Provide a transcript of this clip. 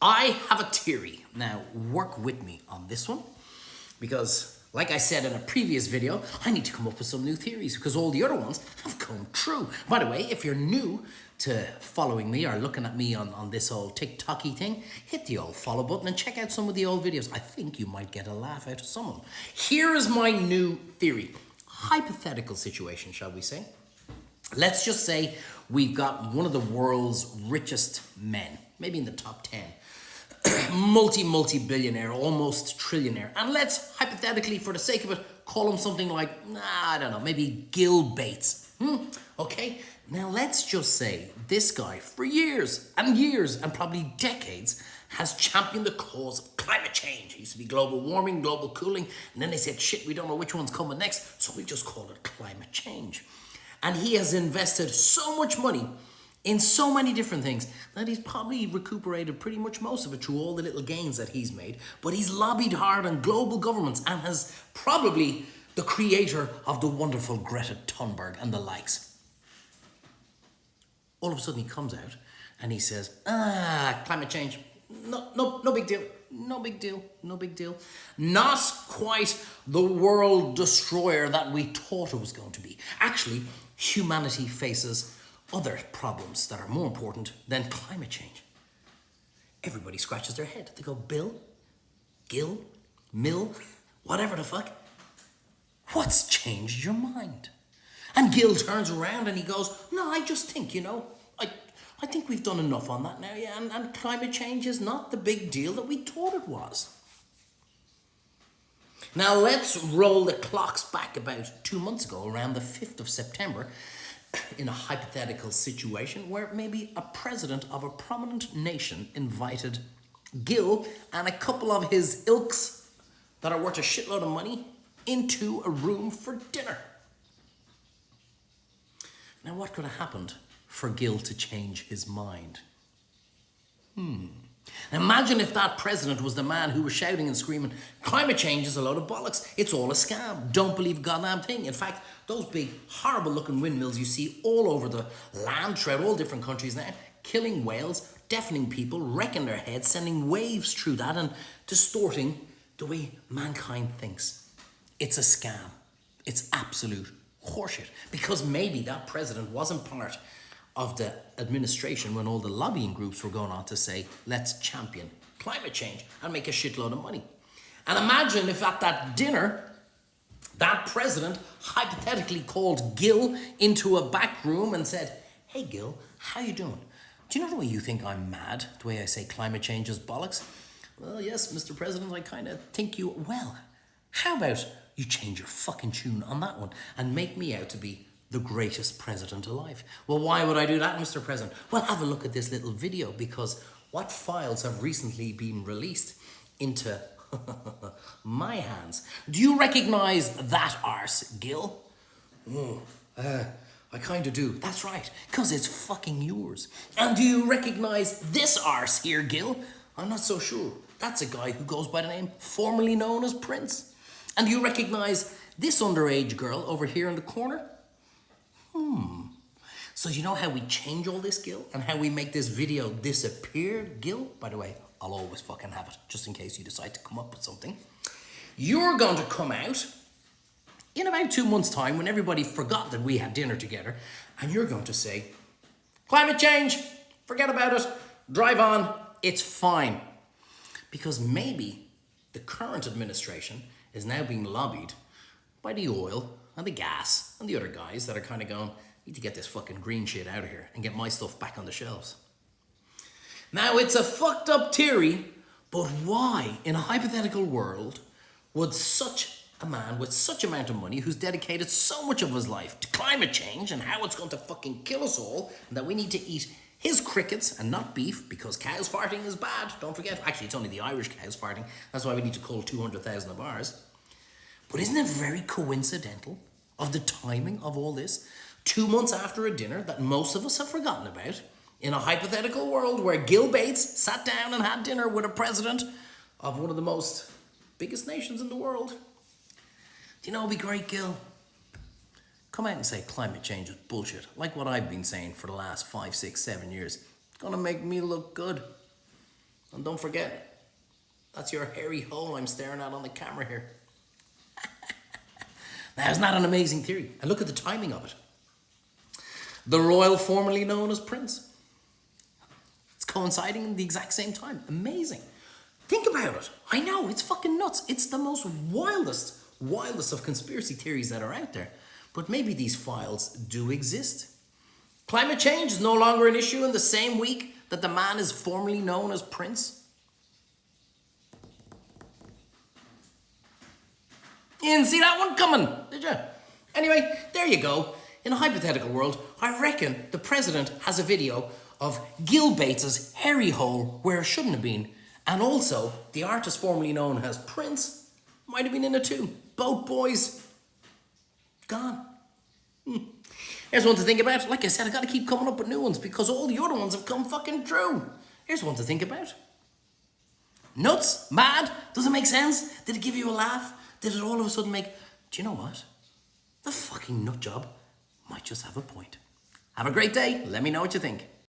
I have a theory. Now, work with me on this one because, like I said in a previous video, I need to come up with some new theories because all the other ones have come true. By the way, if you're new to following me or looking at me on this old TikTok-y thing, hit the old follow button and check out some of the old videos. I think you might get a laugh out of some of them. Here is my new theory. Hypothetical situation, shall we say. Let's just say we've got one of the world's richest men, maybe in the top 10. Multi-billionaire, almost trillionaire. And let's hypothetically, for the sake of it, call him something like, I don't know, maybe Gil Bates. Okay, now let's just say this guy for years and probably decades has championed the cause of climate change. It used to be global warming, global cooling, and then they said, shit, we don't know which one's coming next, so we just call it climate change. And he has invested so much money in so many different things that he's probably recuperated pretty much most of it through all the little gains that he's made. But he's lobbied hard on global governments and has probably the creator of the wonderful Greta Thunberg and the likes. All of a sudden he comes out and he says, climate change, no big deal. No big deal. Not quite the world destroyer that we thought it was going to be. Actually, humanity faces other problems that are more important than climate change. Everybody scratches their head. They go, Bill, Gil, Mill, whatever the fuck. What's changed your mind? And Gil turns around and he goes, no, I just think, I think we've done enough on that now, yeah, and climate change is not the big deal that we thought it was. Now let's roll the clocks back about 2 months ago, around the 5th of September, in a hypothetical situation where maybe a president of a prominent nation invited Gil and a couple of his ilks that are worth a shitload of money into a room for dinner. Now what could have happened for Gil to change his mind? Imagine if that president was the man who was shouting and screaming, climate change is a load of bollocks, it's all a scam, don't believe a goddamn thing. In fact, those big, horrible looking windmills you see all over the land throughout all different countries now, killing whales, deafening people, wrecking their heads, sending waves through that and distorting the way mankind thinks. It's a scam. It's absolute horseshit. Because maybe that president wasn't part of the administration when all the lobbying groups were going on to say, let's champion climate change and make a shitload of money. And imagine if at that dinner, that president hypothetically called Gil into a back room and said, hey Gil, how you doing? Do you know the way you think I'm mad? The way I say climate change is bollocks? Well, yes, Mr. President, I kind of think you, well, how about you change your fucking tune on that one and make me out to be the greatest president alive? Well, why would I do that, Mr. President? Well, have a look at this little video because what files have recently been released into my hands? Do you recognize that arse, Gil? I kind of do. That's right, because it's fucking yours. And do you recognize this arse here, Gil? I'm not so sure. That's a guy who goes by the name formerly known as Prince. And do you recognize this underage girl over here in the corner? So you know how we change all this, Gil? And how we make this video disappear, Gil? By the way, I'll always fucking have it, just in case you decide to come up with something. You're going to come out in about 2 months' time when everybody forgot that we had dinner together, and you're going to say, climate change, forget about it, drive on, it's fine. Because maybe the current administration is now being lobbied by the oil and the gas and the other guys that are kind of going, need to get this fucking green shit out of here and get my stuff back on the shelves. Now, it's a fucked up theory, but why, in a hypothetical world, would such a man with such amount of money who's dedicated so much of his life to climate change and how it's going to fucking kill us all and that we need to eat his crickets and not beef because cows farting is bad, don't forget. Actually, it's only the Irish cows farting. That's why we need to cull 200,000 of ours. But isn't it very coincidental of the timing of all this? 2 months after a dinner that most of us have forgotten about, in a hypothetical world where Gil Bates sat down and had dinner with a president of one of the most biggest nations in the world. Do you know what would be great, Gil? Come out and say climate change is bullshit, like what I've been saying for the last 5, 6, 7 years. It's gonna make me look good. And don't forget, that's your hairy hole I'm staring at on the camera here. Now, isn't that an amazing theory? And look at the timing of it. The royal formerly known as Prince. It's coinciding in the exact same time. Amazing. Think about it. I know, it's fucking nuts. It's the most wildest of conspiracy theories that are out there. But maybe these files do exist. Climate change is no longer an issue in the same week that the man is formerly known as Prince. You didn't see that one coming, did you? Anyway, there you go. In a hypothetical world, I reckon the president has a video of Gil Bates's hairy hole where it shouldn't have been. And also, the artist formerly known as Prince might have been in it too. Both boys gone. Here's one to think about. Like I said, I gotta keep coming up with new ones because all the other ones have come fucking true. Here's one to think about. Nuts? Mad? Does it make sense? Did it give you a laugh? Did it all of a sudden make... Do you know what? The fucking nut job might just have a point. Have a great day. Let me know what you think.